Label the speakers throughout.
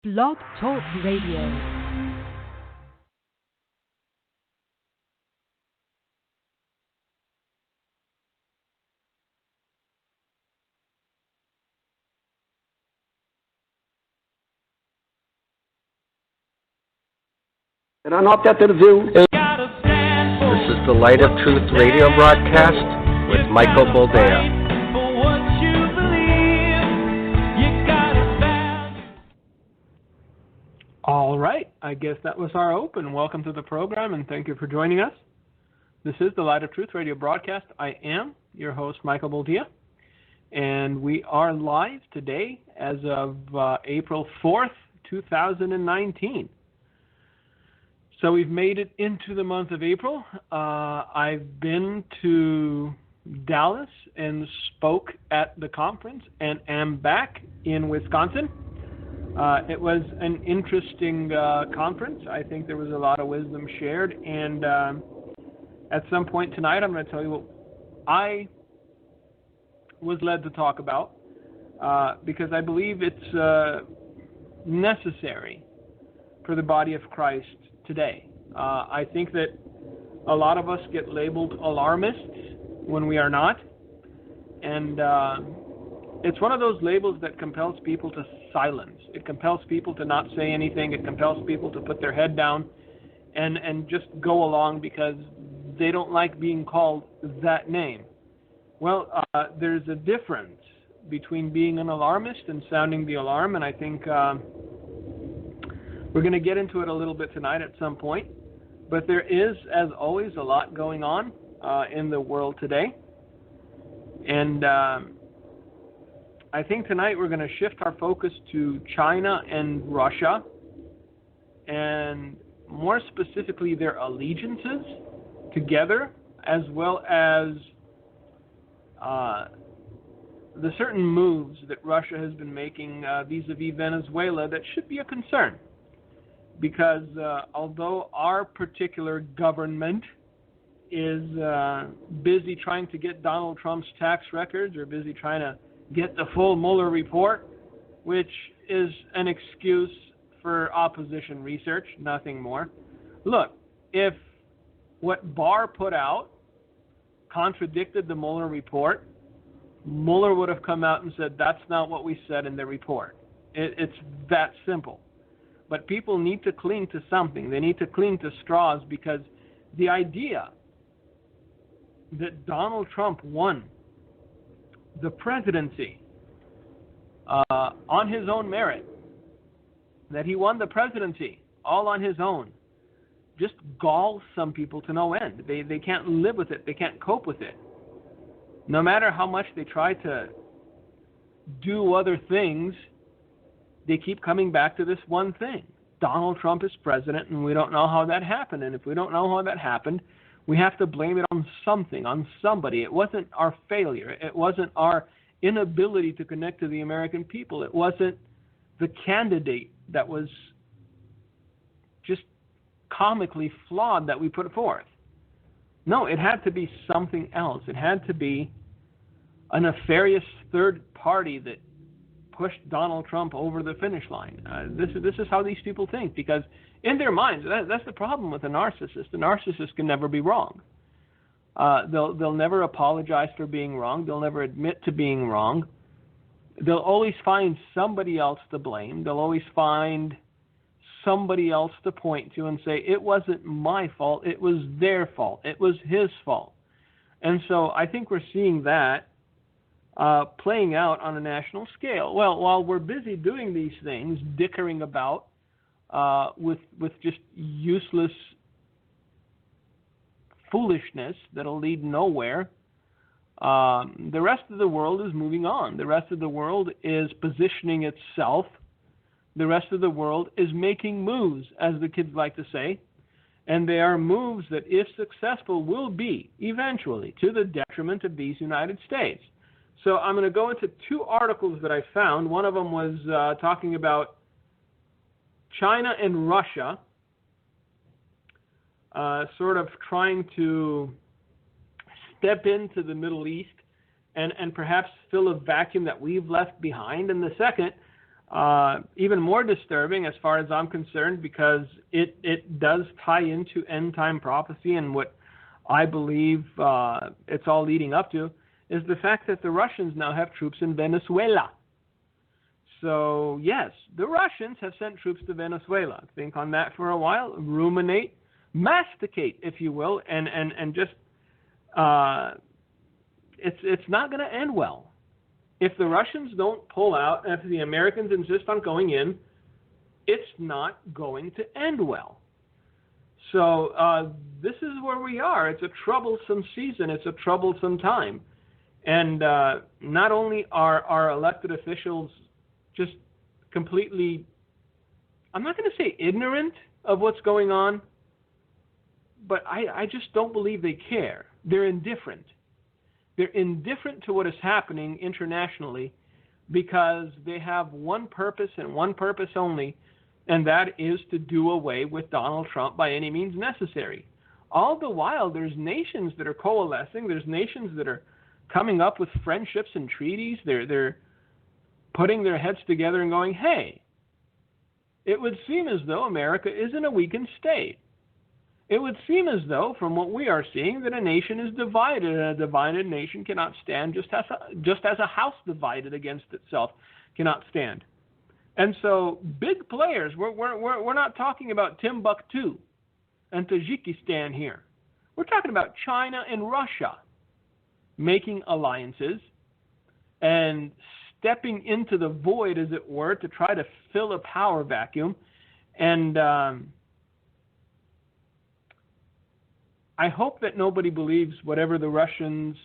Speaker 1: Blog Talk Radio.
Speaker 2: Era notte a Terzeu.
Speaker 3: This is the Light of Truth radio broadcast with Michael Boldea.
Speaker 4: All right, I guess that was our open. Welcome to the program, and thank you for joining us. This is the Light of Truth radio broadcast. I am your host, Michael Boldea, and we are live today as of April 4th, 2019. So we've made it into the month of April. I've been to Dallas and spoke at the conference and am back in Wisconsin. It was an interesting conference. I think there was a lot of wisdom shared. And at some point tonight, I'm going to tell you what I was led to talk about because I believe it's necessary for the body of Christ today. I think that a lot of us get labeled alarmists when we are not. And it's one of those labels that compels people to silence. It compels people to not say anything. It compels people to put their head down and just go along because they don't like being called that name. Well, there's a difference between being an alarmist and sounding the alarm, and I think we're going to get into it a little bit tonight at some point. But there is, as always, a lot going on in the world today. And I think tonight we're going to shift our focus to China and Russia, and more specifically their allegiances together, as well as the certain moves that Russia has been making vis-a-vis Venezuela that should be a concern. Because although our particular government is busy trying to get Donald Trump's tax records or busy trying to get the full Mueller report, which is an excuse for opposition research, nothing more. Look, if what Barr put out contradicted the Mueller report, Mueller would have come out and said, that's not what we said in the report. It's that simple. But people need to cling to something. They need to cling to straws because the idea that Donald Trump won the presidency on his own merit, that he won the presidency all on his own, just galls some people to no end. They can't live with it. They can't cope with it. No matter how much they try to do other things, they keep coming back to this one thing. Donald Trump is president, and we don't know how that happened. And if we don't know how that happened, we have to blame it on something, on somebody. It wasn't our failure. It wasn't our inability to connect to the American people. It wasn't the candidate that was just comically flawed that we put forth. No, it had to be something else. It had to be a nefarious third party that pushed Donald Trump over the finish line. This is how these people think, because in their minds, that's the problem with a narcissist. A narcissist can never be wrong. They'll never apologize for being wrong. They'll never admit to being wrong. They'll always find somebody else to blame. They'll always find somebody else to point to and say, it wasn't my fault, it was their fault, it was his fault. And so I think we're seeing that playing out on a national scale. Well, while we're busy doing these things, dickering about with just useless foolishness that'll lead nowhere, the rest of the world is moving on. The rest of the world is positioning itself. The rest of the world is making moves, as the kids like to say, and they are moves that, if successful, will be eventually to the detriment of these United States. So I'm going to go into two articles that I found. One of them was talking about China and Russia sort of trying to step into the Middle East and perhaps fill a vacuum that we've left behind. And the second even more disturbing as far as I'm concerned, because it does tie into end-time prophecy, and what I believe it's all leading up to is the fact that the Russians now have troops in Venezuela. So, yes, the Russians have sent troops to Venezuela. Think on that for a while, ruminate, masticate, if you will, and just, it's not going to end well. If the Russians don't pull out, and if the Americans insist on going in, it's not going to end well. So this is where we are. It's a troublesome season. It's a troublesome time. And not only are our elected officials just completely, I'm not going to say ignorant of what's going on, but I just don't believe they care. They're indifferent. They're indifferent to what is happening internationally because they have one purpose and one purpose only, and that is to do away with Donald Trump by any means necessary. All the while, there's nations that are coalescing. There's nations that are coming up with friendships and treaties. They're putting their heads together and going, hey, it would seem as though America is in a weakened state. It would seem as though, from what we are seeing, that a nation is divided, and a divided nation cannot stand, just as a house divided against itself cannot stand. And so, big players, we're not talking about Timbuktu and Tajikistan here. We're talking about China and Russia making alliances and stepping into the void, as it were, to try to fill a power vacuum. And I hope that nobody believes whatever the Russians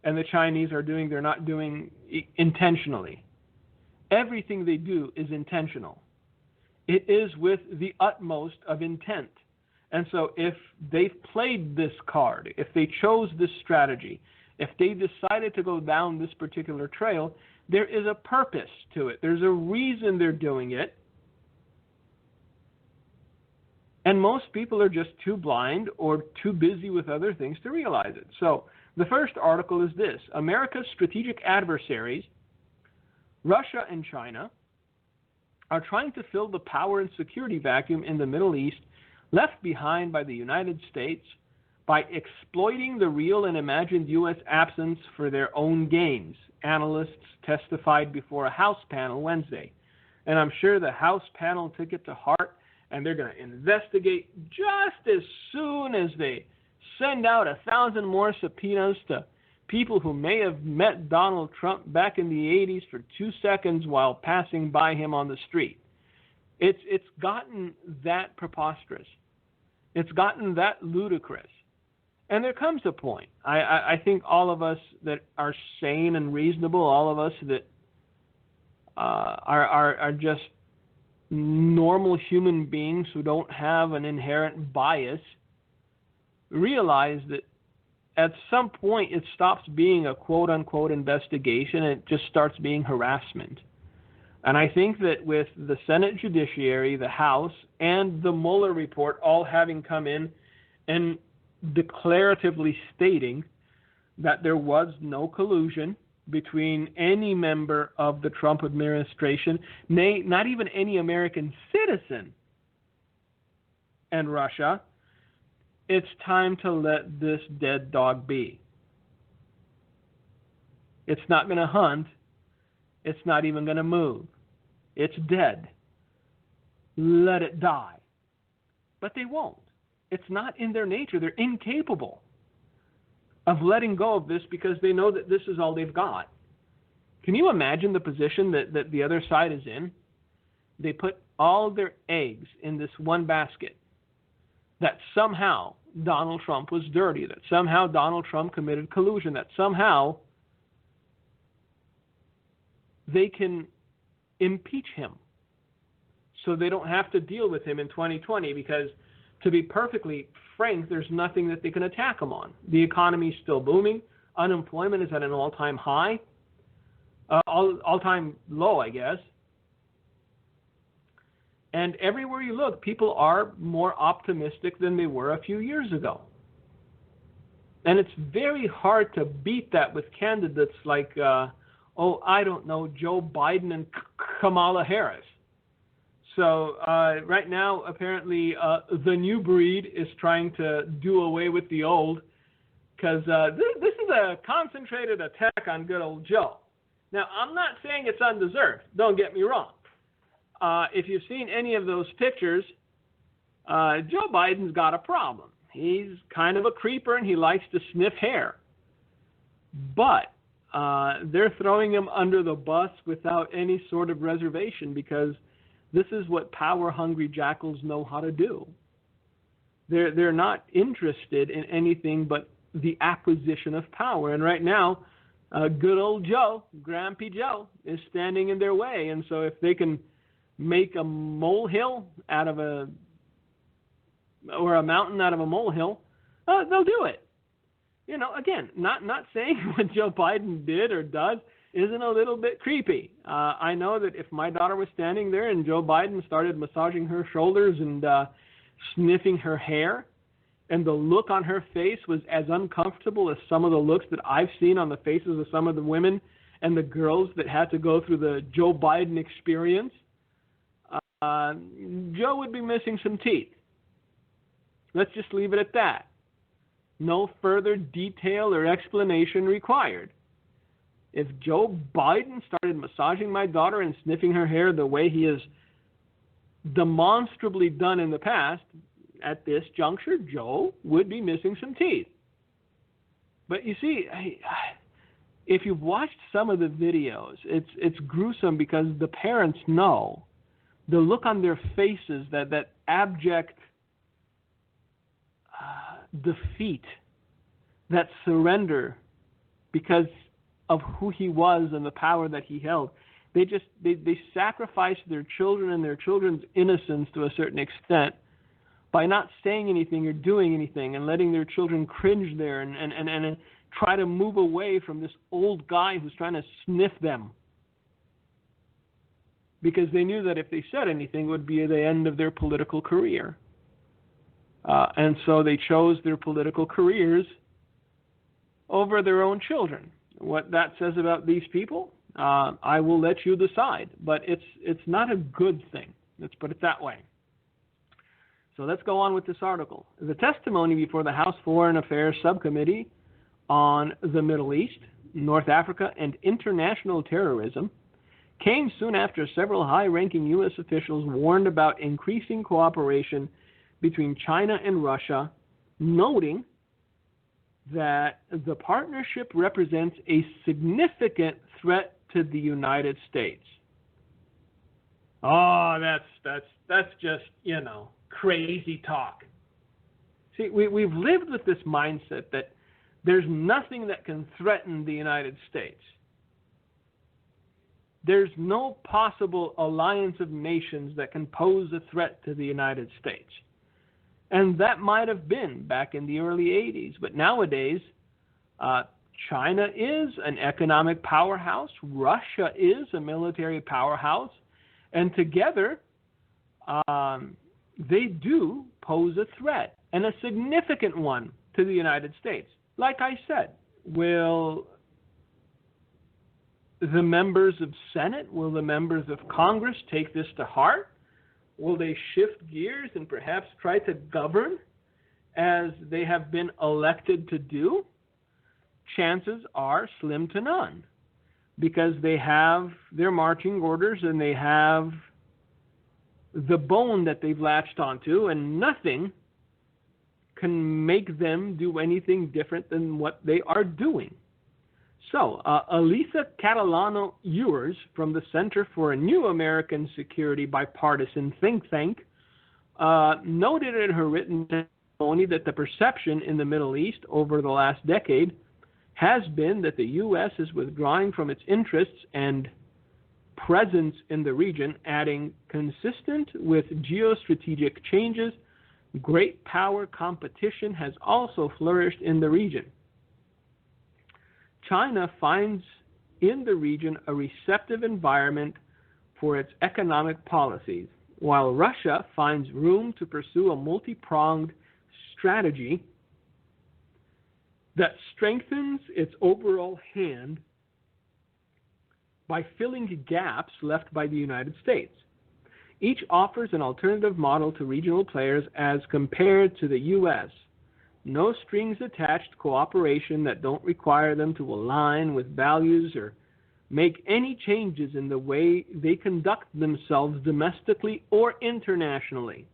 Speaker 4: and the Chinese are doing, they're not doing intentionally. Everything they do is intentional. It is with the utmost of intent. And so if they've played this card, if they chose this strategy, if they decided to go down this particular trail, there is a purpose to it. There's a reason they're doing it. And most people are just too blind or too busy with other things to realize it. So the first article is this: America's strategic adversaries, Russia and China, are trying to fill the power and security vacuum in the Middle East left behind by the United States by exploiting the real and imagined U.S. absence for their own gains, analysts testified before a House panel Wednesday. And I'm sure the House panel took it to heart, and they're going to investigate just as soon as they send out 1,000 more subpoenas to people who may have met Donald Trump back in the 80s for 2 seconds while passing by him on the street. It's gotten that preposterous. It's gotten that ludicrous. And there comes a point. I think all of us that are sane and reasonable, all of us that are just normal human beings who don't have an inherent bias, realize that at some point it stops being a quote-unquote investigation and it just starts being harassment. And I think that with the Senate Judiciary, the House, and the Mueller report all having come in and declaratively stating that there was no collusion between any member of the Trump administration, nay, not even any American citizen, and Russia, it's time to let this dead dog be. It's not going to hunt. It's not even going to move. It's dead. Let it die. But they won't. It's not in their nature. They're incapable of letting go of this because they know that this is all they've got. Can you imagine the position that the other side is in? They put all their eggs in this one basket, that somehow Donald Trump was dirty, that somehow Donald Trump committed collusion, that somehow they can impeach him so they don't have to deal with him in 2020, because to be perfectly frank, there's nothing that they can attack him on. The economy is still booming. Unemployment is at an all-time high, all-time low, I guess. And everywhere you look, people are more optimistic than they were a few years ago. And it's very hard to beat that with candidates like, I don't know, Joe Biden and Kamala Harris. So right now, apparently, the new breed is trying to do away with the old, because this is a concentrated attack on good old Joe. Now, I'm not saying it's undeserved. Don't get me wrong. If you've seen any of those pictures, Joe Biden's got a problem. He's kind of a creeper, and he likes to sniff hair. But they're throwing him under the bus without any sort of reservation, because this is what power-hungry jackals know how to do. They're not interested in anything but the acquisition of power. And right now, good old Joe, Grampy Joe, is standing in their way. And so if they can make a molehill out of a mountain out of a molehill, they'll do it. You know, again, not saying what Joe Biden did or does isn't a little bit creepy. I know that if my daughter was standing there and Joe Biden started massaging her shoulders and sniffing her hair, and the look on her face was as uncomfortable as some of the looks that I've seen on the faces of some of the women and the girls that had to go through the Joe Biden experience, Joe would be missing some teeth. Let's just leave it at that. No further detail or explanation required. If Joe Biden started massaging my daughter and sniffing her hair the way he has demonstrably done in the past, at this juncture, Joe would be missing some teeth. But you see, if you've watched some of the videos, it's gruesome, because the parents know the look on their faces, that abject defeat, that surrender because of who he was and the power that he held. They sacrificed their children and their children's innocence to a certain extent by not saying anything or doing anything, and letting their children cringe there and try to move away from this old guy who's trying to sniff them. Because they knew that if they said anything, it would be the end of their political career. And so they chose their political careers over their own children. What that says about these people, I will let you decide. But it's not a good thing. Let's put it that way. So let's go on with this article. The testimony before the House Foreign Affairs Subcommittee on the Middle East, North Africa, and International Terrorism came soon after several high-ranking U.S. officials warned about increasing cooperation between China and Russia, noting that the partnership represents a significant threat to the United States. Oh, that's just, crazy talk. See, we've lived with this mindset that there's nothing that can threaten the United States. There's no possible alliance of nations that can pose a threat to the United States. And that might have been back in the early 80s. But nowadays, China is an economic powerhouse. Russia is a military powerhouse. And together, they do pose a threat, and a significant one, to the United States. Like I said, will the members of Senate, will the members of Congress take this to heart? Will they shift gears and perhaps try to govern as they have been elected to do? Chances are slim to none, because they have their marching orders and they have the bone that they've latched onto, and nothing can make them do anything different than what they are doing. So, Elisa Catalano-Ewers from the Center for a New American Security Bipartisan Think Tank noted in her written testimony that the perception in the Middle East over the last decade has been that the U.S. is withdrawing from its interests and presence in the region, adding, consistent with geostrategic changes, great power competition has also flourished in the region. China finds in the region a receptive environment for its economic policies, while Russia finds room to pursue a multi-pronged strategy that strengthens its overall hand by filling gaps left by the United States. Each offers an alternative model to regional players as compared to the U.S. No strings attached cooperation that don't require them to align with values or make any changes in the way they conduct themselves domestically or internationally.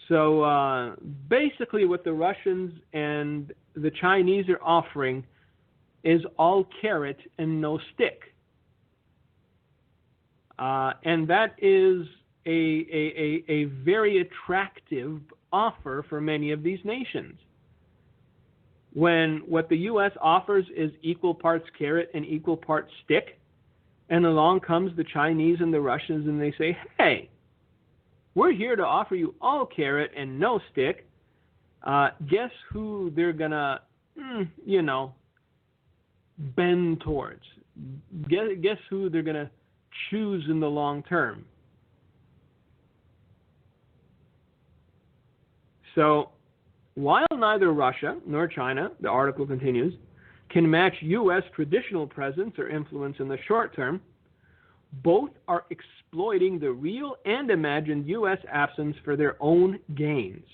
Speaker 4: So basically what the Russians and the Chinese are offering is all carrot and no stick. And that is a very attractive offer for many of these nations. When what the U.S. offers is equal parts carrot and equal parts stick, and along comes the Chinese and the Russians and they say, hey, we're here to offer you all carrot and no stick. Guess who they're going to, bend towards? Guess who they're going to choose in the long term? So, while neither Russia nor China, the article continues, can match U.S. traditional presence or influence in the short term, both are exploiting the real and imagined U.S. absence for their own gains.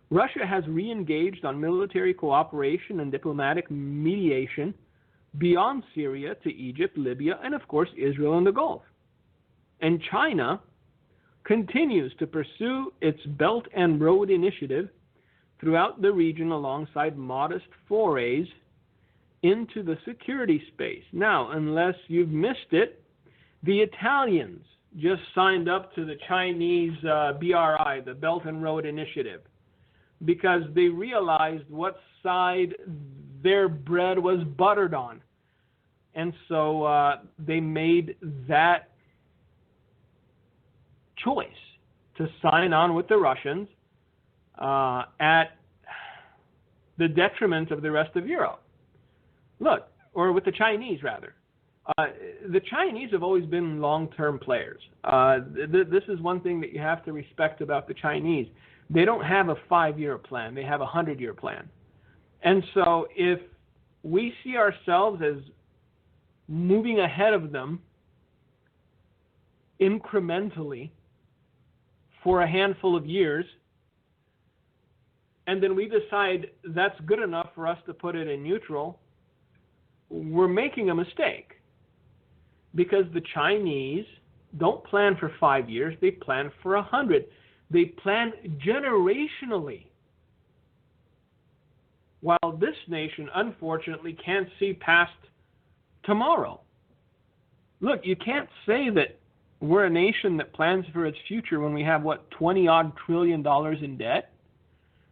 Speaker 4: Russia has re-engaged on military cooperation and diplomatic mediation beyond Syria to Egypt, Libya, and of course Israel and the Gulf. And China continues to pursue its Belt and Road Initiative throughout the region alongside modest forays into the security space. Now, unless you've missed it, the Italians just signed up to the Chinese BRI, the Belt and Road Initiative, because they realized what side their bread was buttered on. And so they made that choice to sign on with the Russians at the detriment of the rest of Europe. Look, or with the Chinese, rather. The Chinese have always been long-term players. This is one thing that you have to respect about the Chinese. They don't have a 5-year plan. They have a 100-year plan. And so if we see ourselves as moving ahead of them incrementally for a handful of years, and then we decide that's good enough for us to put it in neutral, we're making a mistake. Because the Chinese don't plan for 5 years, they plan for 100. They plan generationally. While this nation, unfortunately, can't see past tomorrow. Look, you can't say that we're a nation that plans for its future when we have, $20-odd trillion in debt?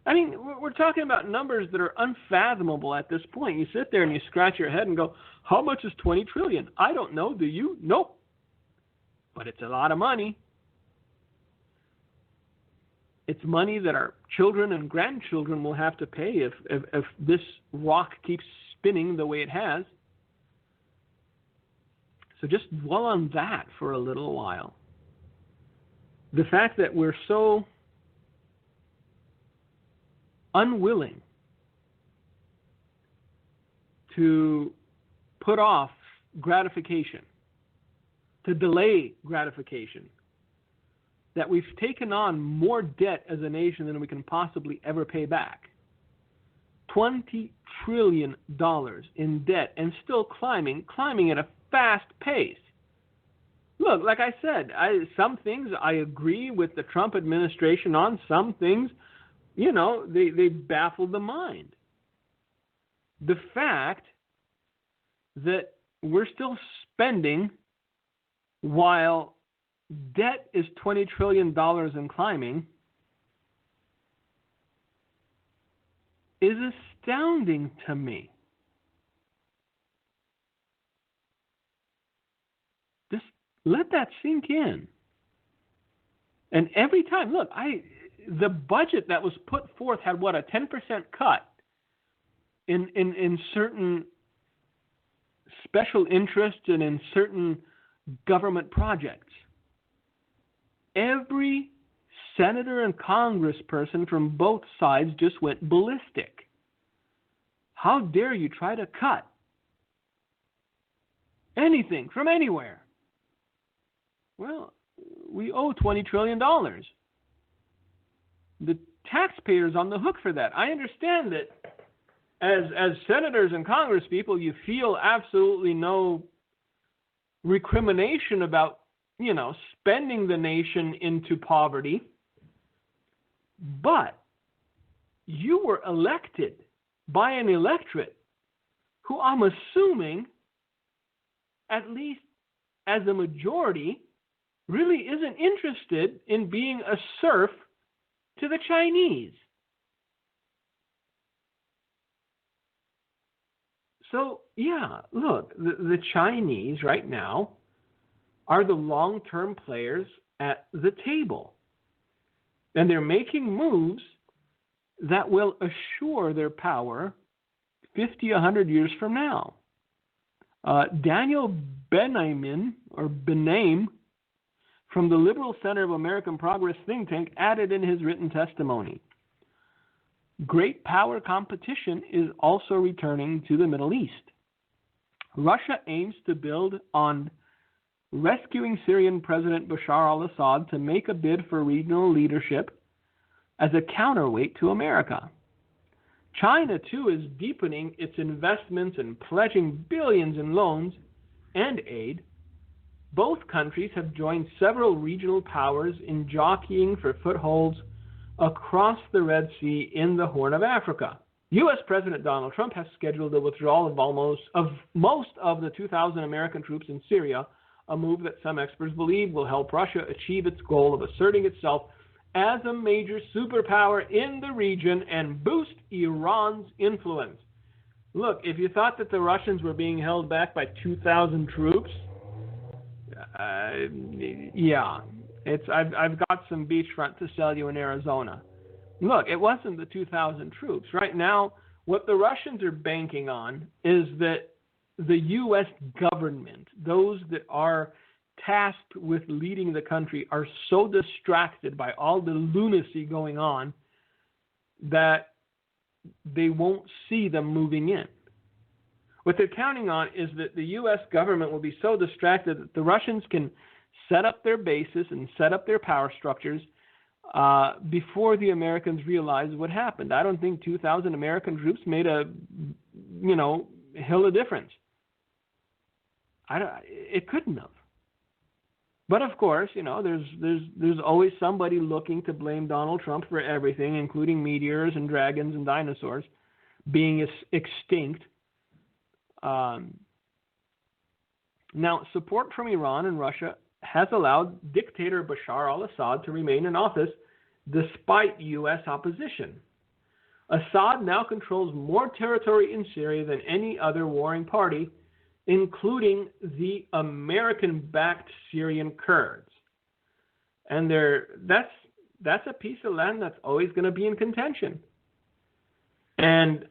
Speaker 4: I mean, we're talking about numbers that are unfathomable at this point. You sit there and you scratch your head and go, how much is 20 trillion? I don't know. Do you? Nope. But it's a lot of money. It's money that our children and grandchildren will have to pay if this rock keeps spinning the way it has. So just dwell on that for a little while. The fact that we're so unwilling to put off gratification, to delay gratification, that we've taken on more debt as a nation than we can possibly ever pay back. $20 trillion in debt and still climbing at a fast pace. Look, like I said, some things I agree with the Trump administration on. Some things, they baffle the mind. The fact that we're still spending while debt is $20 trillion and climbing is astounding to me. Just let that sink in. And every time, look, the budget that was put forth had a 10% cut in certain special interests and in certain government projects. Every senator and congressperson from both sides just went ballistic. How dare you try to cut? anything from anywhere. Well, we owe $20 trillion. The taxpayer's on the hook for that. I understand that as senators and congresspeople, you feel absolutely no recrimination about, spending the nation into poverty. But you were elected by an electorate who, I'm assuming, at least as a majority, really isn't interested in being a serf to the Chinese. So, yeah, look, the Chinese right now are the long-term players at the table. And they're making moves that will assure their power 50, 100 years from now. Daniel Benaim from the Liberal Center of American Progress think tank added in his written testimony, great power competition is also returning to the Middle East. Russia aims to build on rescuing Syrian President Bashar al-Assad to make a bid for regional leadership as a counterweight to America. China, too, is deepening its investments and pledging billions in loans and aid. Both countries have joined several regional powers in jockeying for footholds across the Red Sea in the Horn of Africa. U.S. President Donald Trump has scheduled the withdrawal of most of the 2,000 American troops in Syria, a move that some experts believe will help Russia achieve its goal of asserting itself as a major superpower in the region and boost Iran's influence. Look, if you thought that the Russians were being held back by 2,000 troops, yeah, I've got some beachfront to sell you in Arizona. Look, it wasn't the 2,000 troops. Right now, what the Russians are banking on is that the U.S. government, those that are tasked with leading the country, are so distracted by all the lunacy going on that they won't see them moving in. What they're counting on is that the U.S. government will be so distracted that the Russians can set up their bases and set up their power structures before the Americans realize what happened. I don't think 2,000 American troops made a, hill of difference. It couldn't have. But of course, there's always somebody looking to blame Donald Trump for everything, including meteors and dragons and dinosaurs being extinct. Now, support from Iran and Russia has allowed dictator Bashar al-Assad to remain in office despite U.S. opposition. Assad now controls more territory in Syria than any other warring party, including the American-backed Syrian Kurds. And that's a piece of land that's always going to be in contention. And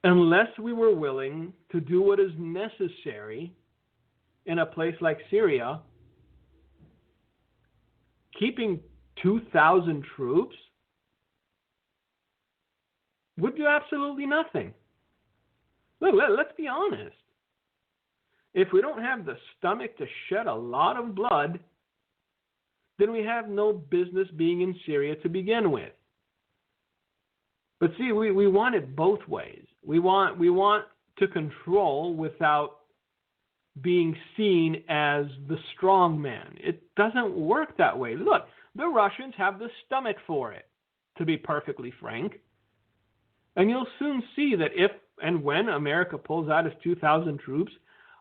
Speaker 4: unless we were willing to do what is necessary in a place like Syria, keeping 2,000 troops would do absolutely nothing. Look, let's be honest. If we don't have the stomach to shed a lot of blood, then we have no business being in Syria to begin with. But see, we want it both ways. We want to control without being seen as the strong man. It doesn't work that way. Look, the Russians have the stomach for it, to be perfectly frank. And you'll soon see that if and when America pulls out its 2,000 troops,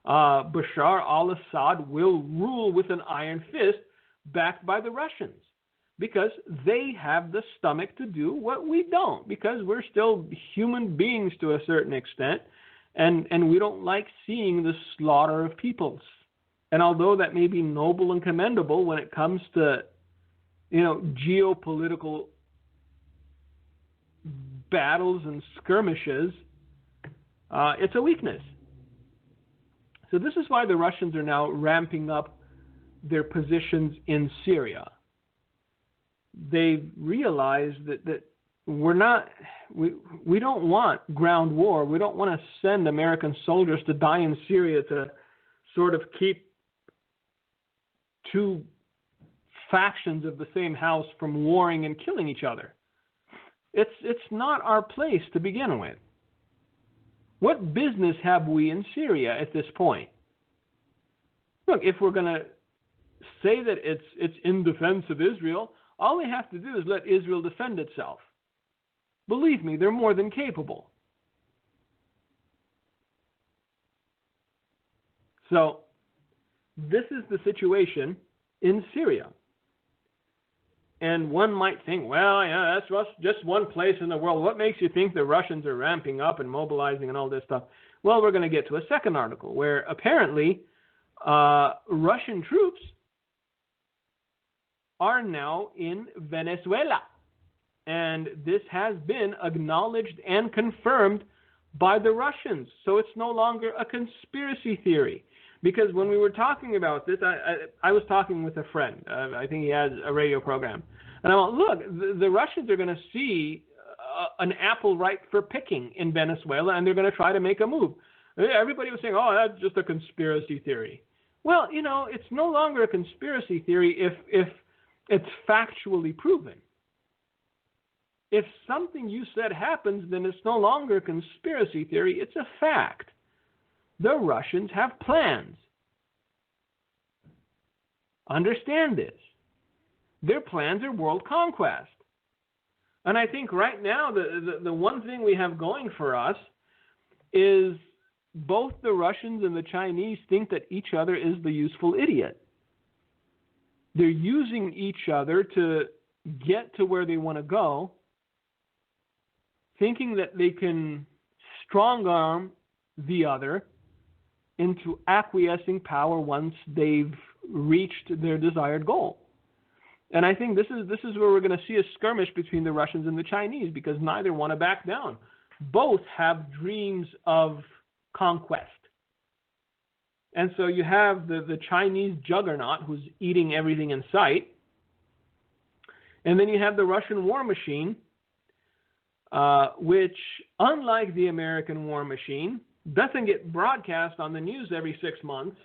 Speaker 4: Bashar al-Assad will rule with an iron fist backed by the Russians, because they have the stomach to do what we don't, because we're still human beings to a certain extent, and we don't like seeing the slaughter of peoples. And although that may be noble and commendable when it comes to, geopolitical battles and skirmishes, it's a weakness. So this is why the Russians are now ramping up their positions in Syria. They realize that we don't want ground war. We don't want to send American soldiers to die in Syria to sort of keep two factions of the same house from warring and killing each other. It's not our place to begin with. What business have we in Syria at this point? Look, if we're going to say that it's in defense of Israel, all we have to do is let Israel defend itself. Believe me, they're more than capable. So, this is the situation in Syria. And one might think, well, yeah, that's just one place in the world. What makes you think the Russians are ramping up and mobilizing and all this stuff? Well, we're going to get to a second article where apparently Russian troops are now in Venezuela. And this has been acknowledged and confirmed by the Russians. So it's no longer a conspiracy theory. Because when we were talking about this, I was talking with a friend. I think he has a radio program. And I went, look, the Russians are going to see an apple ripe for picking in Venezuela, and they're going to try to make a move. Everybody was saying, oh, that's just a conspiracy theory. Well, it's no longer a conspiracy theory if it's factually proven. If something you said happens, then it's no longer a conspiracy theory, it's a fact. The Russians have plans. Understand this. Their plans are world conquest. And I think right now the one thing we have going for us is both the Russians and the Chinese think that each other is the useful idiot. They're using each other to get to where they want to go, thinking that they can strong-arm the other into acquiescing power once they've reached their desired goal. And I think this is where we're going to see a skirmish between the Russians and the Chinese, because neither want to back down. Both have dreams of conquest. And so you have the Chinese juggernaut who's eating everything in sight. And then you have the Russian war machine, which, unlike the American war machine, doesn't get broadcast on the news every 6 months.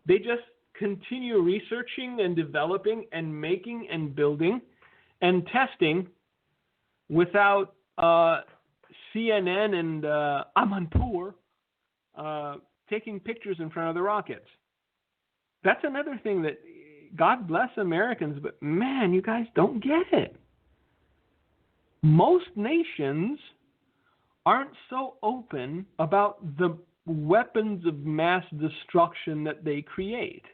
Speaker 4: They just continue researching and developing and making and building and testing without CNN and Amanpour taking pictures in front of the rockets. That's another thing that, God bless Americans, but man, you guys don't get it. Most nations aren't so open about the weapons of mass destruction that they create.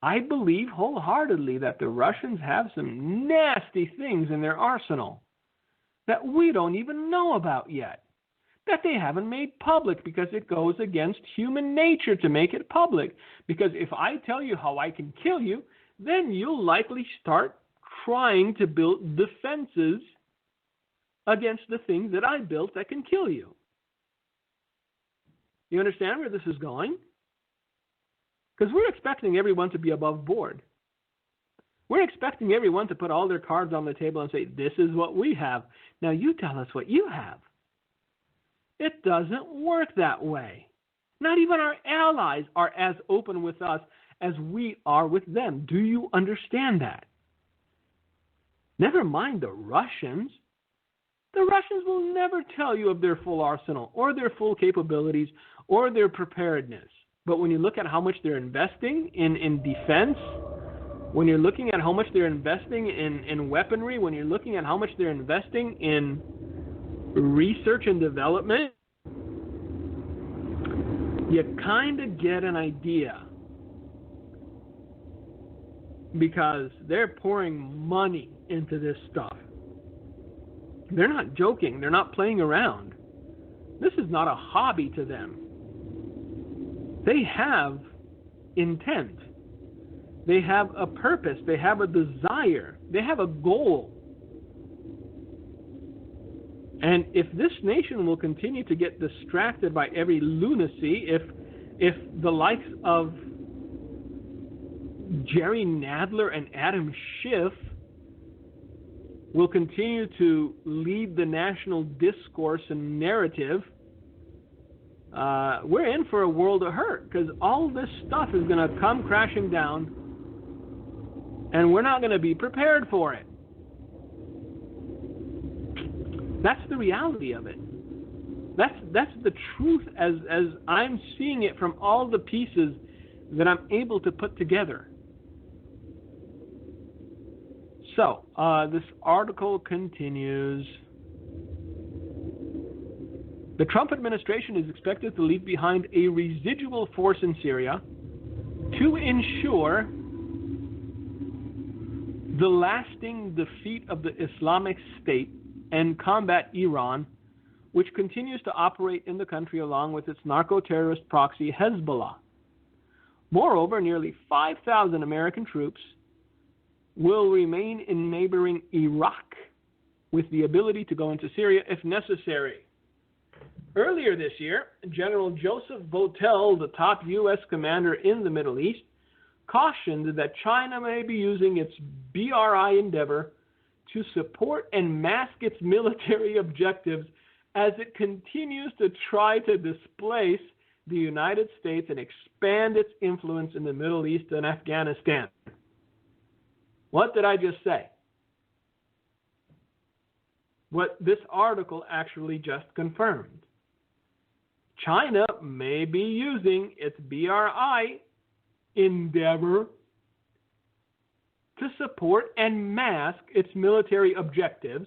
Speaker 4: I believe wholeheartedly that the Russians have some nasty things in their arsenal that we don't even know about yet, that they haven't made public because it goes against human nature to make it public. Because if I tell you how I can kill you, then you'll likely start trying to build defenses against the things that I built that can kill you. You understand where this is going? Because we're expecting everyone to be above board. We're expecting everyone to put all their cards on the table and say, this is what we have. Now you tell us what you have. It doesn't work that way. Not even our allies are as open with us as we are with them. Do you understand that? Never mind the Russians. The Russians will never tell you of their full arsenal or their full capabilities or their preparedness. But when you look at how much they're investing in defense, when you're looking at how much they're investing in weaponry, when you're looking at how much they're investing in research and development, you kind of get an idea. Because they're pouring money into this stuff. They're not joking. They're not playing around. This is not a hobby to them. They have intent. They have a purpose. They have a desire. They have a goal. And if this nation will continue to get distracted by every lunacy, if the likes of Jerry Nadler and Adam Schiff will continue to lead the national discourse and narrative, we're in for a world of hurt, because all this stuff is going to come crashing down, and we're not going to be prepared for it. That's the reality of it. That's the truth as I'm seeing it from all the pieces that I'm able to put together. So, this article continues. The Trump administration is expected to leave behind a residual force in Syria to ensure the lasting defeat of the Islamic State and combat Iran, which continues to operate in the country along with its narco-terrorist proxy Hezbollah. Moreover, nearly 5,000 American troops will remain in neighboring Iraq with the ability to go into Syria if necessary. Earlier this year, General Joseph Votel, the top U.S. commander in the Middle East, cautioned that China may be using its BRI endeavor to support and mask its military objectives as it continues to try to displace the United States and expand its influence in the Middle East and Afghanistan. What did I just say? What this article actually just confirmed. China may be using its BRI endeavor to support and mask its military objectives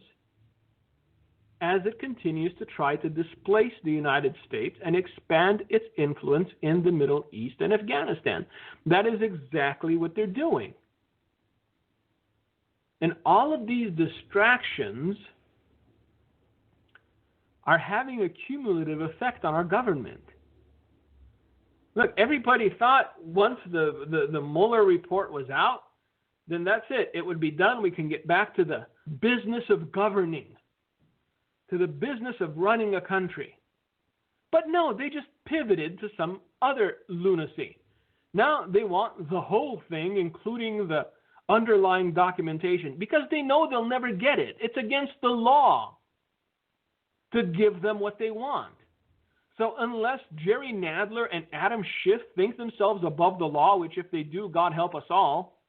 Speaker 4: as it continues to try to displace the United States and expand its influence in the Middle East and Afghanistan. That is exactly what they're doing. And all of these distractions are having a cumulative effect on our government. Look, everybody thought once the Mueller report was out, then that's it. It would be done. We can get back to the business of governing, to the business of running a country. But no, they just pivoted to some other lunacy. Now they want the whole thing, including the underlying documentation, because they know they'll never get it. It's against the law to give them what they want. So unless Jerry Nadler and Adam Schiff think themselves above the law, which if they do, God help us all,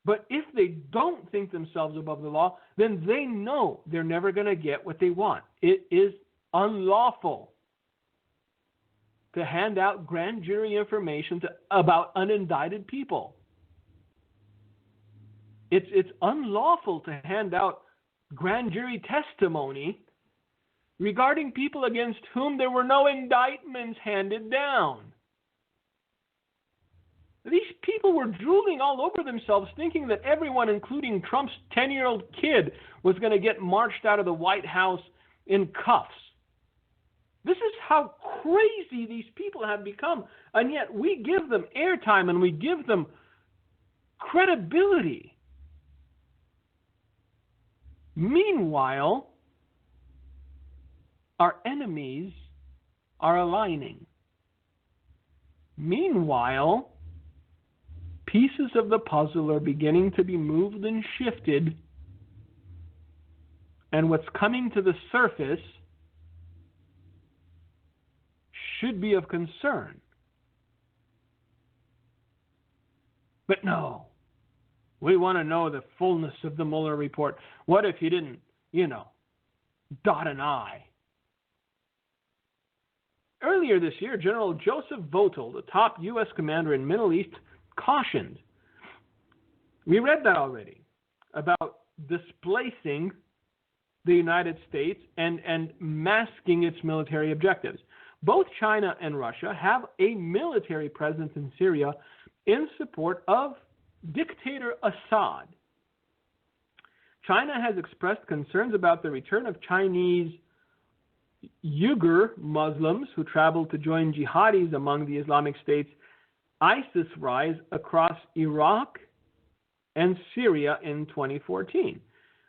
Speaker 4: but if they don't think themselves above the law, then they know they're never going to get what they want. It is unlawful to hand out grand jury information about unindicted people. It's unlawful to hand out grand jury testimony regarding people against whom there were no indictments handed down. These people were drooling all over themselves, thinking that everyone, including Trump's 10-year-old kid, was going to get marched out of the White House in cuffs. This is how crazy these people have become, and yet we give them airtime and we give them credibility. Meanwhile, our enemies are aligning. Meanwhile, pieces of the puzzle are beginning to be moved and shifted, and what's coming to the surface should be of concern. But no, we want to know the fullness of the Mueller report. What if he didn't, dot an I? Earlier this year, General Joseph Votel, the top U.S. commander in Middle East, cautioned. We read that already, about displacing the United States and masking its military objectives. Both China and Russia have a military presence in Syria in support of dictator Assad. China has expressed concerns about the return of Chinese Uyghur Muslims who traveled to join jihadis among the Islamic State's ISIS rise across Iraq and Syria in 2014.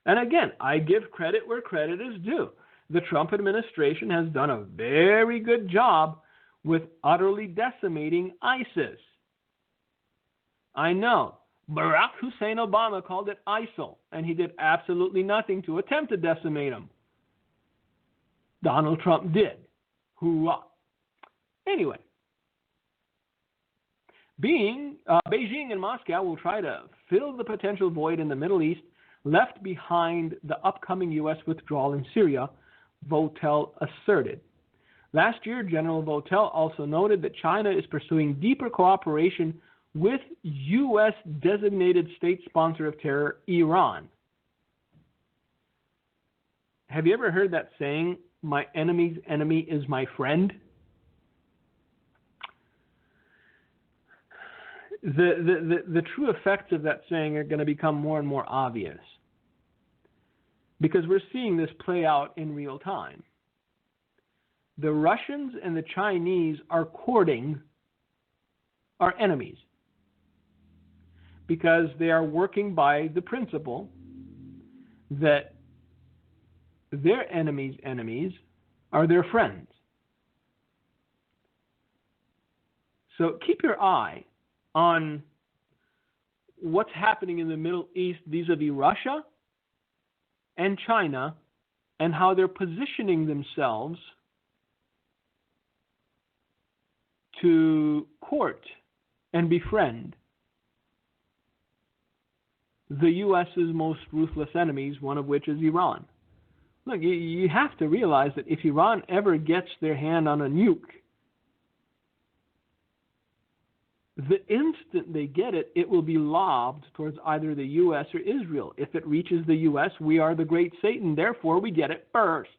Speaker 4: And again, I give credit where credit is due. The Trump administration has done a very good job with utterly decimating ISIS. I know Barack Hussein Obama called it ISIL, and he did absolutely nothing to attempt to decimate them. Donald Trump did. Hoorah. Anyway, Beijing and Moscow will try to fill the potential void in the Middle East left behind the upcoming U.S. withdrawal in Syria, Votel asserted. Last year, General Votel also noted that China is pursuing deeper cooperation with U.S. designated state sponsor of terror, Iran. Have you ever heard that saying, my enemy's enemy is my friend? The true effects of that saying are going to become more and more obvious because we're seeing this play out in real time. The Russians and the Chinese are courting our enemies because they are working by the principle that their enemies' enemies are their friends. So keep your eye on what's happening in the Middle East vis-a-vis Russia and China and how they're positioning themselves to court and befriend the U.S.'s most ruthless enemies, one of which is Iran. Look, you have to realize that if Iran ever gets their hand on a nuke, the instant they get it, it will be lobbed towards either the U.S. or Israel. If it reaches the U.S., we are the great Satan, therefore we get it first.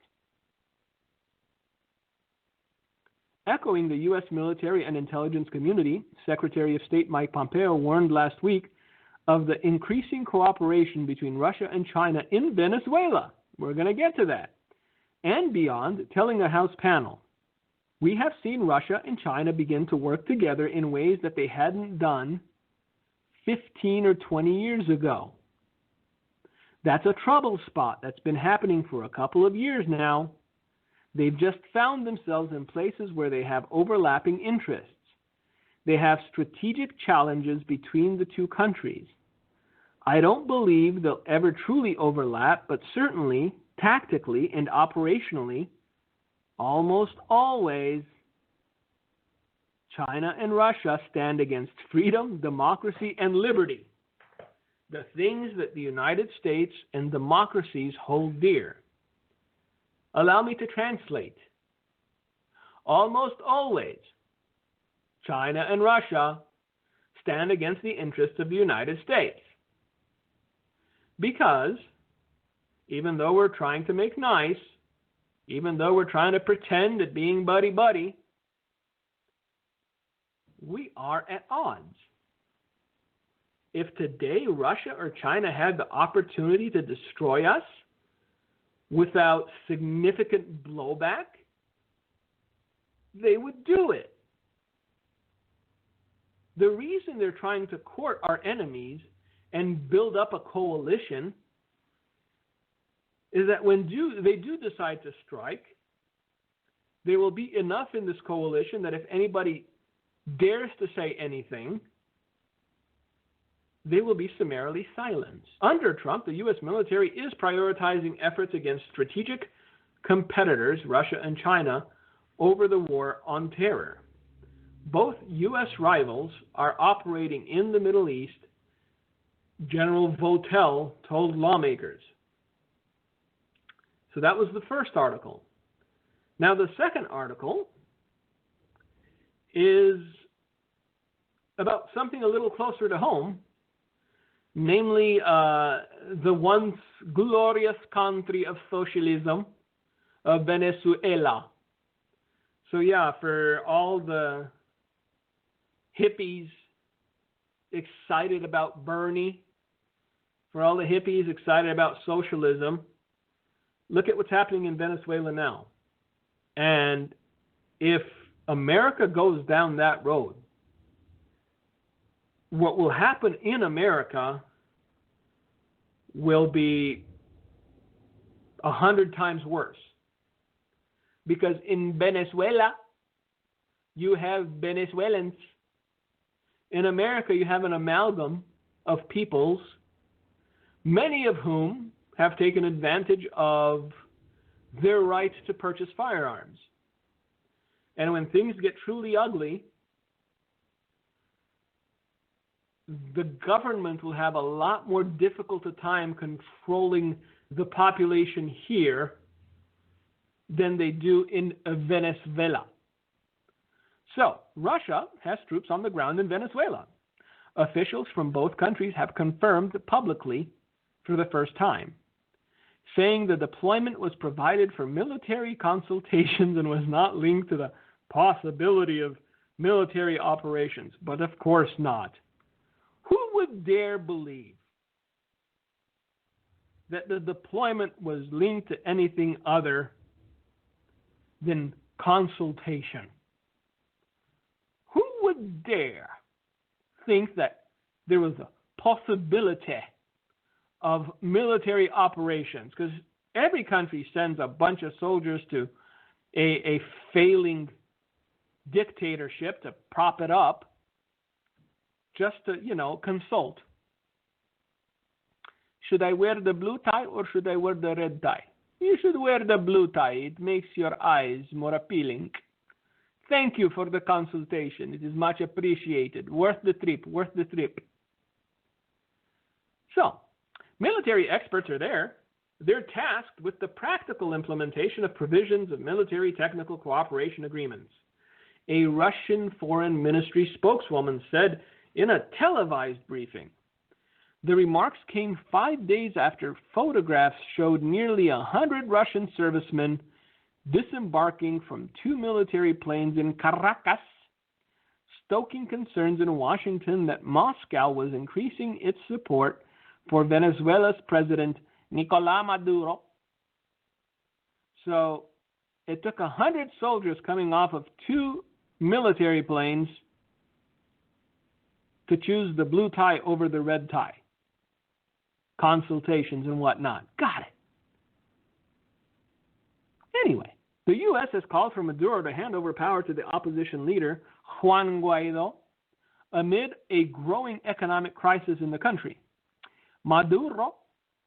Speaker 4: Echoing the U.S. military and intelligence community, Secretary of State Mike Pompeo warned last week of the increasing cooperation between Russia and China in Venezuela. We're going to get to that. And beyond, telling a House panel, we have seen Russia and China begin to work together in ways that they hadn't done 15 or 20 years ago. That's a trouble spot that's been happening for a couple of years now. They've just found themselves in places where they have overlapping interests. They have strategic challenges between the two countries. I don't believe they'll ever truly overlap, but certainly, tactically and operationally, almost always, China and Russia stand against freedom, democracy, and liberty, the things that the United States and democracies hold dear. Allow me to translate. Almost always, China and Russia stand against the interests of the United States. Because even though we're trying to make nice, even though we're trying to pretend that being buddy-buddy, we are at odds. If today Russia or China had the opportunity to destroy us without significant blowback, they would do it. The reason they're trying to court our enemies and build up a coalition is that when they do decide to strike, there will be enough in this coalition that if anybody dares to say anything, they will be summarily silenced. Under Trump, the U.S. military is prioritizing efforts against strategic competitors, Russia and China, over the war on terror. Both U.S. rivals are operating in the Middle East, General Votel told lawmakers. So that was the first article. Now the second article is about something a little closer to home, namely the once glorious country of socialism, of Venezuela. So yeah, for all the hippies excited about Bernie, for all the hippies excited about socialism, look at what's happening in Venezuela now. And if America goes down that road, what will happen in America will be 100 times worse. Because in Venezuela, you have Venezuelans. In America, you have an amalgam of peoples, many of whom have taken advantage of their right to purchase firearms. And when things get truly ugly, the government will have a lot more difficult a time controlling the population here than they do in Venezuela. So, Russia has troops on the ground in Venezuela. Officials from both countries have confirmed publicly for the first time, saying the deployment was provided for military consultations and was not linked to the possibility of military operations. But of course not. Who would dare believe that the deployment was linked to anything other than consultation? Who would dare think that there was a possibility of military operations? Because every country sends a bunch of soldiers to a failing dictatorship to prop it up, just to, consult. Should I wear the blue tie or should I wear the red tie? You should wear the blue tie. It makes your eyes more appealing. Thank you for the consultation. It is much appreciated. Worth the trip. So, military experts are there. They're tasked with the practical implementation of provisions of military technical cooperation agreements. A Russian foreign ministry spokeswoman said in a televised briefing. The remarks came 5 days after photographs showed nearly 100 Russian servicemen disembarking from 2 military planes in Caracas, stoking concerns in Washington that Moscow was increasing its support for Venezuela's President Nicolás Maduro. So it took 100 soldiers coming off of 2 military planes to choose the blue tie over the red tie. Consultations and whatnot. Got it. Anyway, the U.S. has called for Maduro to hand over power to the opposition leader, Juan Guaido, amid a growing economic crisis in the country. Maduro,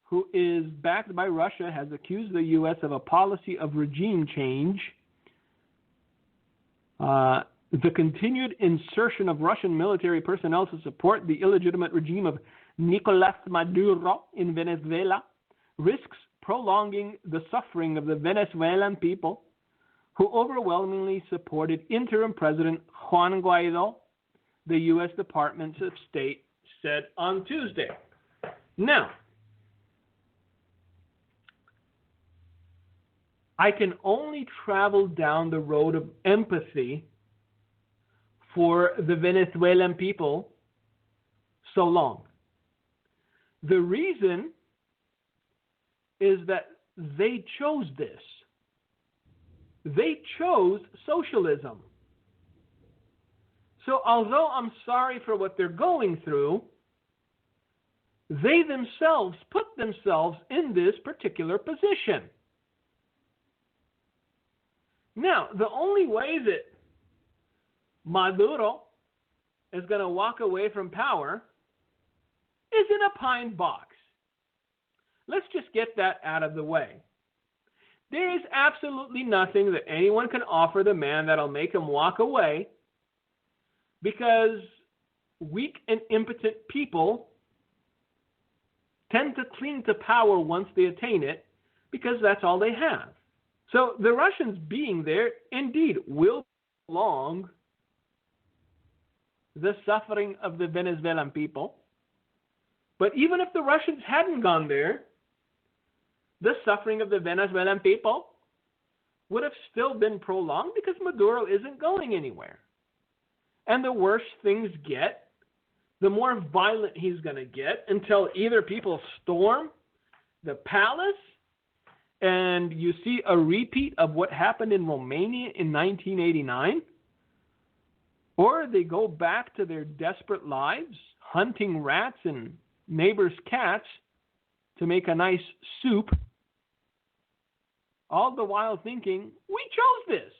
Speaker 4: who is backed by Russia, has accused the U.S. of a policy of regime change. The continued insertion of Russian military personnel to support the illegitimate regime of Nicolás Maduro in Venezuela risks prolonging the suffering of the Venezuelan people, who overwhelmingly supported interim President Juan Guaido, the U.S. Department of State said on Tuesday. Now, I can only travel down the road of empathy for the Venezuelan people so long. The reason is that they chose this. They chose socialism. So although I'm sorry for what they're going through, they themselves put themselves in this particular position. Now, the only way that Maduro is going to walk away from power is in a pine box. Let's just get that out of the way. There is absolutely nothing that anyone can offer the man that'll make him walk away, because weak and impotent people tend to cling to power once they attain it, because that's all they have. So the Russians being there indeed will prolong the suffering of the Venezuelan people. But even if the Russians hadn't gone there, the suffering of the Venezuelan people would have still been prolonged, because Maduro isn't going anywhere. And the worse things get, the more violent he's going to get, until either people storm the palace and you see a repeat of what happened in Romania in 1989, or they go back to their desperate lives, hunting rats and neighbors' cats to make a nice soup, all the while thinking, we chose this.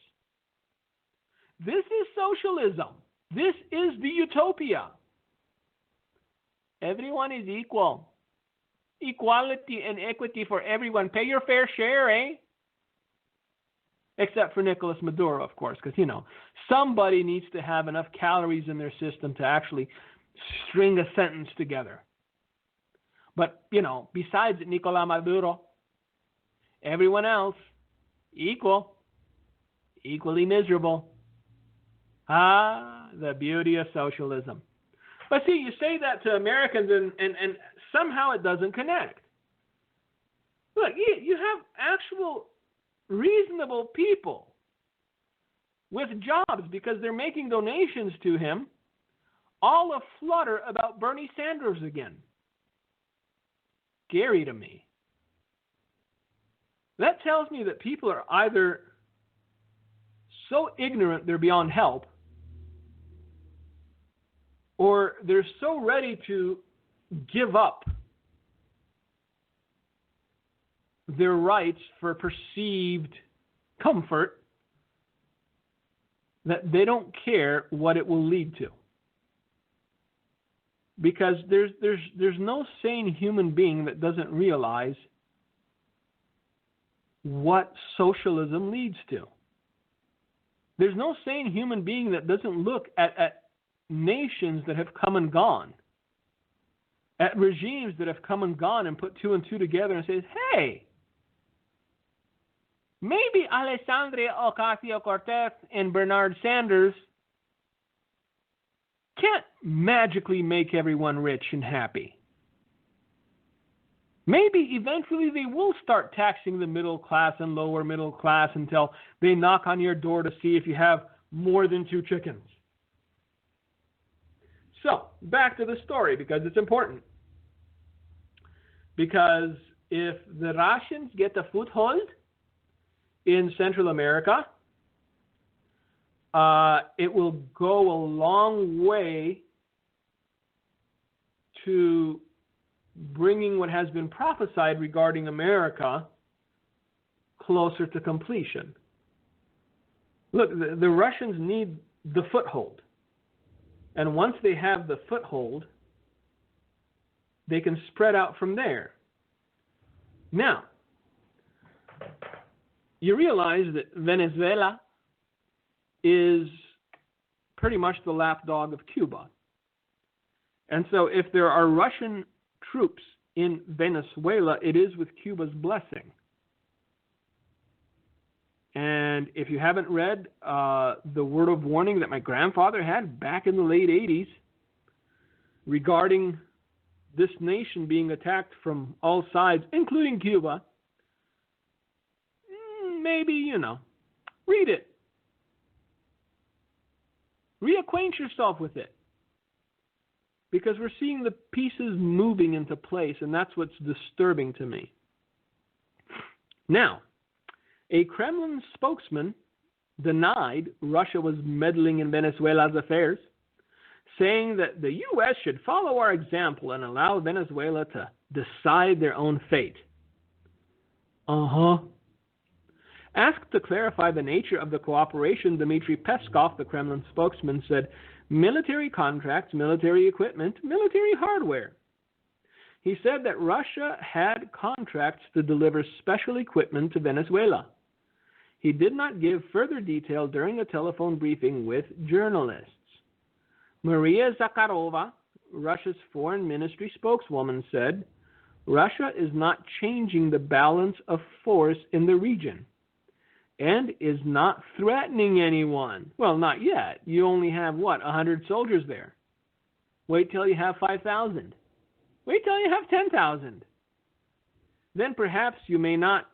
Speaker 4: This is socialism. This is the utopia. Everyone is equal. Equality and equity for everyone. Pay your fair share, eh? Except for Nicolas Maduro, of course, because, somebody needs to have enough calories in their system to actually string a sentence together. But, besides Nicolas Maduro, everyone else, equal, equally miserable. Ah, the beauty of socialism. But see, you say that to Americans and somehow it doesn't connect. Look, you have actual reasonable people with jobs because they're making donations to him, all aflutter about Bernie Sanders again. Scary to me. That tells me that people are either so ignorant they're beyond help, or they're so ready to give up their rights for perceived comfort that they don't care what it will lead to. Because there's no sane human being that doesn't realize what socialism leads to. There's no sane human being that doesn't look at nations that have come and gone, at regimes that have come and gone and put two and two together and says, hey, maybe Alexandria Ocasio-Cortez and Bernard Sanders can't magically make everyone rich and happy. Maybe eventually they will start taxing the middle class and lower middle class until they knock on your door to see if you have more than 2 chickens. So, back to the story because it's important. Because if the Russians get a foothold in Central America, it will go a long way to bringing what has been prophesied regarding America closer to completion. Look, the Russians need the foothold. And once they have the foothold, they can spread out from there. Now, you realize that Venezuela is pretty much the lapdog of Cuba. And so if there are Russian troops in Venezuela, it is with Cuba's blessing. And if you haven't read the word of warning that my grandfather had back in the late 80s regarding this nation being attacked from all sides, including Cuba, maybe, read it. Reacquaint yourself with it. Because we're seeing the pieces moving into place, and that's what's disturbing to me. Now, a Kremlin spokesman denied Russia was meddling in Venezuela's affairs, saying that the U.S. should follow our example and allow Venezuela to decide their own fate. Asked to clarify the nature of the cooperation, Dmitry Peskov, the Kremlin spokesman, said, military contracts, military equipment, military hardware. He said that Russia had contracts to deliver special equipment to Venezuela. He did not give further detail during a telephone briefing with journalists. Maria Zakharova, Russia's foreign ministry spokeswoman, said, Russia is not changing the balance of force in the region and is not threatening anyone. Well, not yet. You only have, 100 soldiers there. Wait till you have 5,000. Wait till you have 10,000. Then perhaps you may not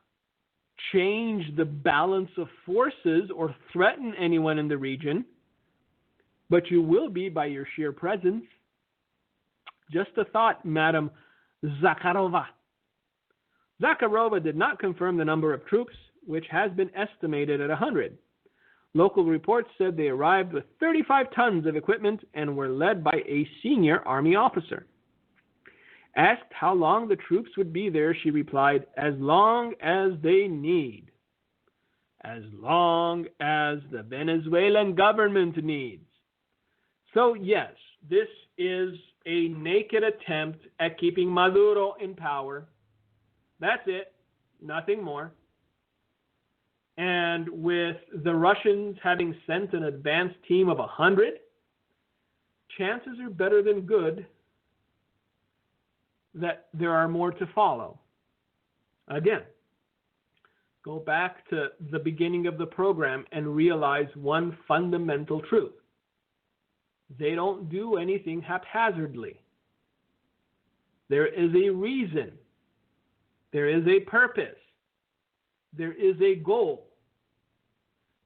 Speaker 4: change the balance of forces or threaten anyone in the region, but you will be by your sheer presence. Just a thought, Madam Zakharova. Zakharova did not confirm the number of troops, which has been estimated at 100. Local reports said they arrived with 35 tons of equipment and were led by a senior army officer. Asked how long the troops would be there, she replied, as long as they need. As long as the Venezuelan government needs. So yes, This is a naked attempt at keeping Maduro in power. That's it. Nothing more. And with the Russians having sent an advance team of 100, chances are better than good that there are more to follow. Again, go back to the beginning of the program and realize one fundamental truth. They don't do anything haphazardly. There is a reason. There is a purpose. There is a goal.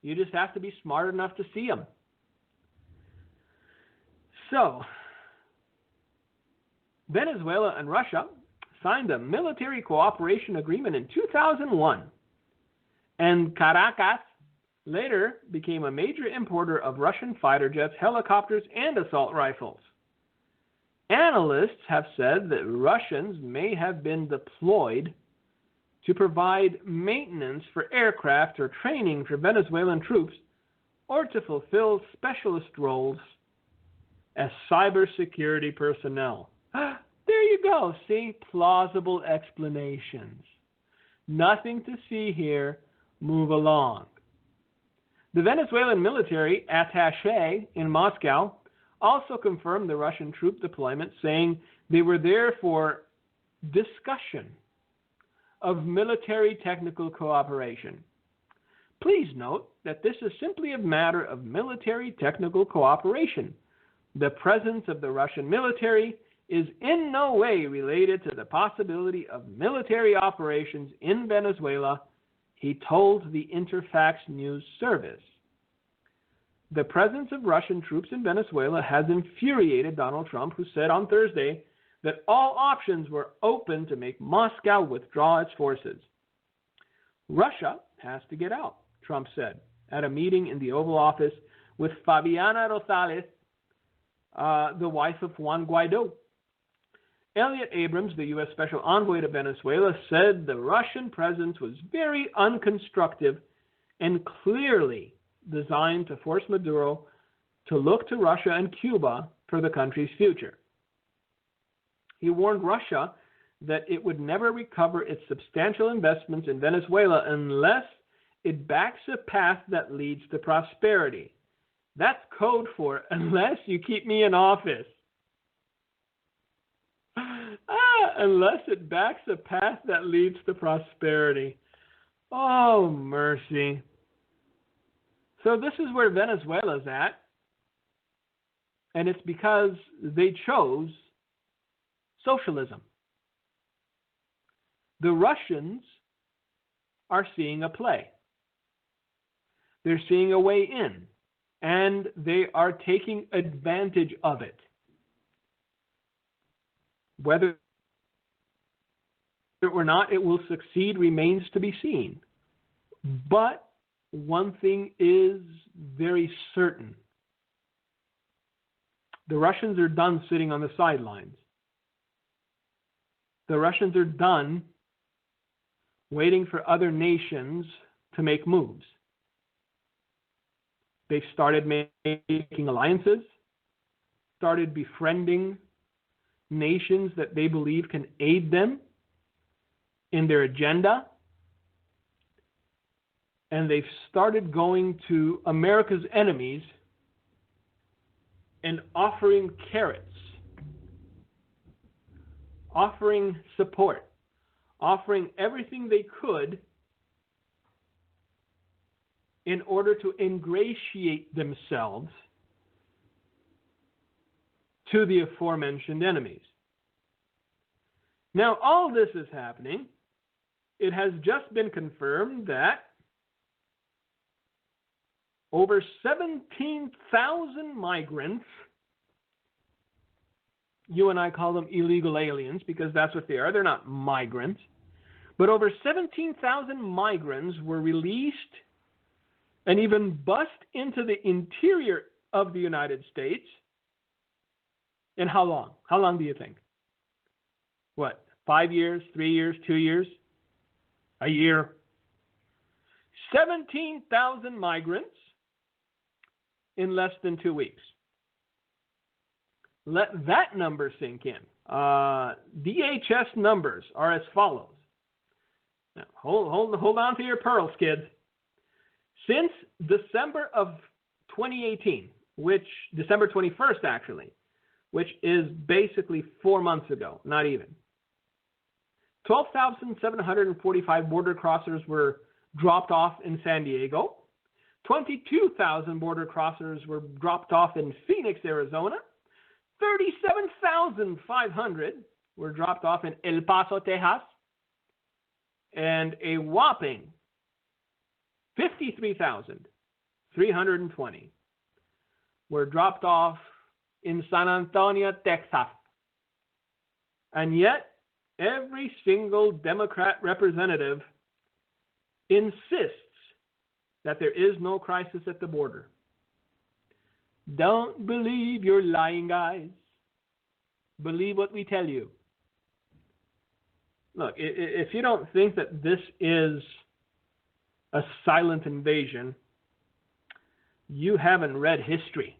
Speaker 4: You just have to be smart enough to see them. So, Venezuela and Russia signed a military cooperation agreement in 2001, and Caracas later became a major importer of Russian fighter jets, helicopters, and assault rifles. Analysts have said that Russians may have been deployed to provide maintenance for aircraft or training for Venezuelan troops, or to fulfill specialist roles as cybersecurity personnel. There you go. See, plausible explanations. Nothing to see here. Move along. The Venezuelan military attaché in Moscow also confirmed the Russian troop deployment, saying they were there for discussion of military technical cooperation. Please note that this is simply a matter of military technical cooperation. The presence of the Russian military is in no way related to the possibility of military operations in Venezuela, he told the Interfax News Service. The presence of Russian troops in Venezuela has infuriated Donald Trump, who said on Thursday that all options were open to make Moscow withdraw its forces. Russia has to get out, Trump said at a meeting in the Oval Office with Fabiana Rosales, the wife of Juan Guaido. Elliot Abrams, the U.S. Special Envoy to Venezuela, said the Russian presence was very unconstructive and clearly designed to force Maduro to look to Russia and Cuba for the country's future. He warned Russia that it would never recover its substantial investments in Venezuela unless it backs a path that leads to prosperity. That's code for unless you keep me in office. Unless it backs a path that leads to prosperity. Oh, mercy. So this is where Venezuela's at. And it's because they chose socialism. The Russians are seeing a play. They're seeing a way in. And they are taking advantage of it. Whether or not it will succeed remains to be seen. But one thing is very certain. The Russians are done sitting on the sidelines. The Russians are done waiting for other nations to make moves. They've started making alliances, started befriending nations that they believe can aid them in their agenda, and they've started going to America's enemies and offering carrots, offering support, offering everything they could in order to ingratiate themselves to the aforementioned enemies. Now, all this is happening. It has just been confirmed that over 17,000 migrants, you and I call them illegal aliens because that's what they are. They're not migrants. But over 17,000 migrants were released and even bussed into the interior of the United States. And how long? How long do you think? What? 5 years, 3 years, 2 years? A year? 17,000 migrants in less than 2 weeks. Let that number sink in. DHS numbers are as follows. Now, hold on to your pearls, kids. Since December of 2018, December 21st actually, which is basically 4 months ago, not even, 12,745 border crossers were dropped off in San Diego. 22,000 border crossers were dropped off in Phoenix, Arizona. 37,500 were dropped off in El Paso, Texas. And a whopping 53,320 were dropped off in San Antonio, Texas. And yet, every single Democrat representative insists that there is no crisis at the border. Don't believe your lying eyes. Believe what we tell you. Look, if you don't think that this is a silent invasion, you haven't read history.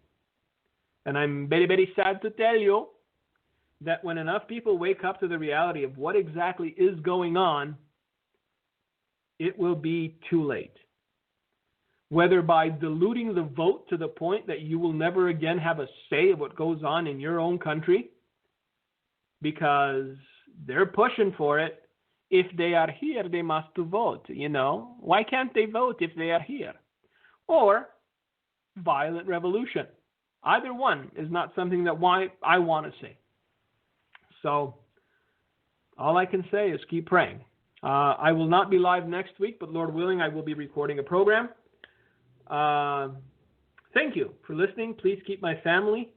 Speaker 4: And I'm very, very sad to tell you that when enough people wake up to the reality of what exactly is going on, it will be too late. Whether by diluting the vote to the point that you will never again have a say of what goes on in your own country, because they're pushing for it. If they are here, they must vote, you know. Why can't they vote if they are here? Or violent revolution. Either one is not something that I want to see. So all I can say is keep praying. I will not be live next week, but Lord willing, I will be recording a program. Thank you for listening. Please keep my family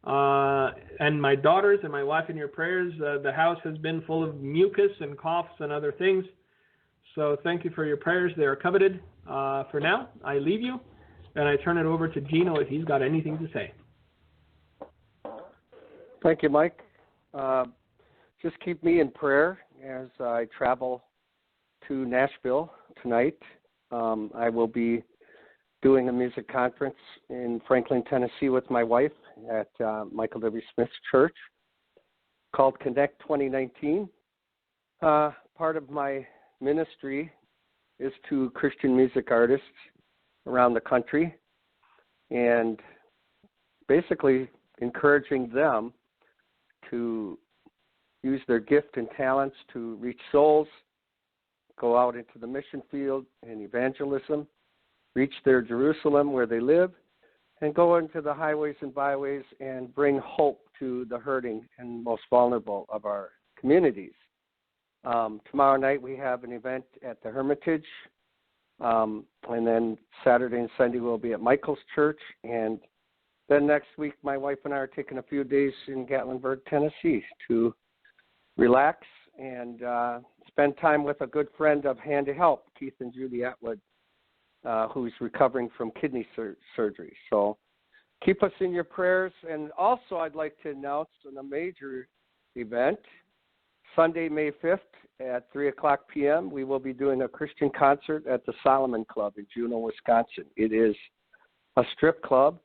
Speaker 4: and my daughters and my wife in your prayers. The house has been full of mucus and coughs and other things. So thank you for your prayers. They are coveted. For now, I leave you, and I turn it over to Gino if he's got anything to say.
Speaker 3: Thank you, Mike. Just keep me in prayer as I travel to Nashville tonight. I will be doing a music conference in Franklin, Tennessee with my wife at Michael W. Smith's church called Connect 2019. Part of my ministry is to Christian music artists around the country and basically encouraging them to use their gift and talents to reach souls, go out into the mission field and evangelism, reach their Jerusalem where they live, and go into the highways and byways and bring hope to the hurting and most vulnerable of our communities. Tomorrow night we have an event at the Hermitage, and then Saturday and Sunday we'll be at Michael's church, and then next week my wife and I are taking a few days in Gatlinburg, Tennessee to relax and spend time with a good friend of Hand to Help, Keith and Judy Atwood, who's recovering from kidney surgery. So keep us in your prayers. And also I'd like to announce a major event. Sunday, May 5th at 3 o'clock p.m., we will be doing a Christian concert at the Solomon Club in Juneau, Wisconsin. It is a strip club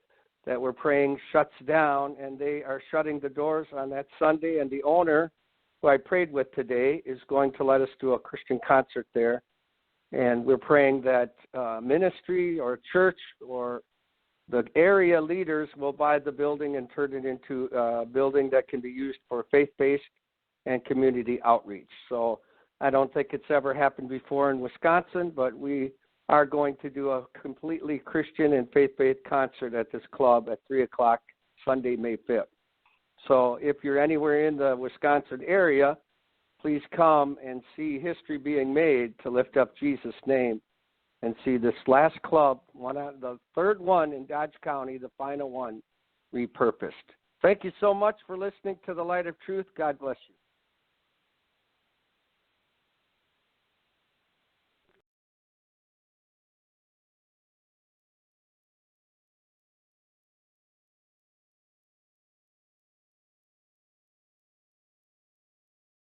Speaker 3: that we're praying shuts down, and they are shutting the doors on that Sunday. And the owner, who I prayed with today, is going to let us do a Christian concert there. And we're praying that ministry or church or the area leaders will buy the building and turn it into a building that can be used for faith-based and community outreach. So I don't think it's ever happened before in Wisconsin, but we are going to do a completely Christian and faith-based concert at this club at 3 o'clock Sunday, May 5th. So if you're anywhere in the Wisconsin area, please come and see history being made to lift up Jesus' name and see this last club, the third one in Dodge County, the final one, repurposed. Thank you so much for listening to The Light of Truth. God bless you.